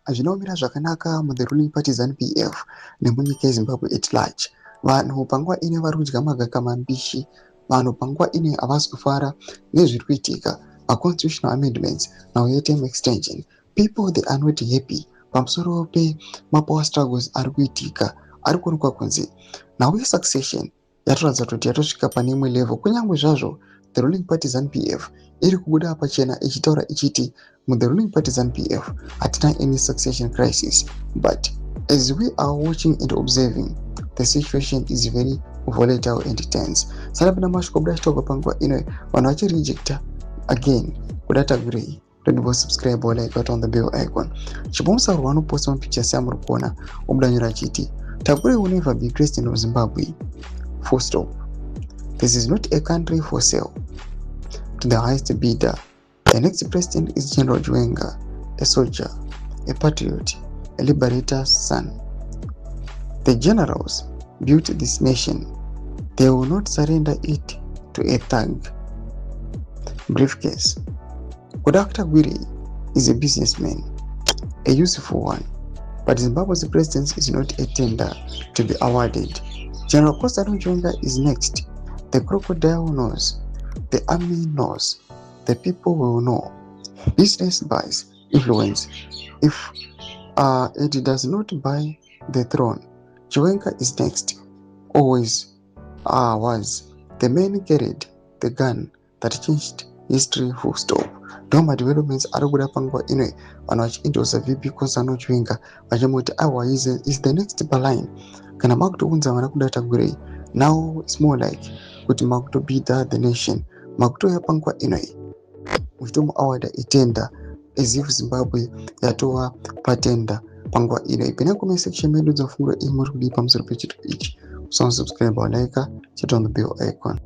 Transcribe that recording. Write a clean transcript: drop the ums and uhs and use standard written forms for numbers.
hazvinaomira zvakanaka mu the ruling party ZANU-PF nemunyika yeZimbabwe at large. Vanhu panguva ine vari kudya magaka mambishi, vanhu panguva ine havasi kufara nezviri kuitika, constitutional amendments nauye term extension. People they are not happy pamusoro pemapower struggles ari kuitika, ari kuonekwa kunzi nauye succession yatoratidza kuti yatosvika pane imwe level, kunyange zvazvo the ruling party ZANU-PF iri kubuda pachena ichitaura ichiti mu the ruling party ZANU-PF hatina any succession crisis, but as we are watching and observing, the situation is very volatile and tense. Saka pana mashoko buda achitogwa panguva ino vanhu vachirejecta again kuda Tagurei. Don't subscribe or like on the bell icon. Chibomusa rwano post on picture samuri kuona obudanyura chiti Tagurei will never be president of Zimbabwe. Full stop. This is not a country for sale to the highest bidder. The next president is General Chiwenga, a soldier, a patriot, a liberator's son. The generals built this nation. They will not surrender it to a thug. Briefcase. Dr. Tagurei is a businessman, a useful one, but Zimbabwe's presidency is not a tender to be awarded. General Constantine Chiwenga is next. The crocodile knows, the army knows, the people will know. Business buys influence. If it does not buy the throne, Chiwenga is next. Always was. The man carried the gun that changed history. Full stop. Doma developments ari kuda panguva ino vanhu vachiindosa VP Constantine Chiwenga vachimoti awa is the next line. Kana makutounza vana kuda Tagurei, now it's more like kuti makutobida the nation, makutoya panguva ino uchitomu award itenda as if Zimbabwe yatova patenda panguva ino. Pene comment section medu dzafungura imuri kudi pamusoro pechito ichi. Subscribe or like, hit on the bell icon.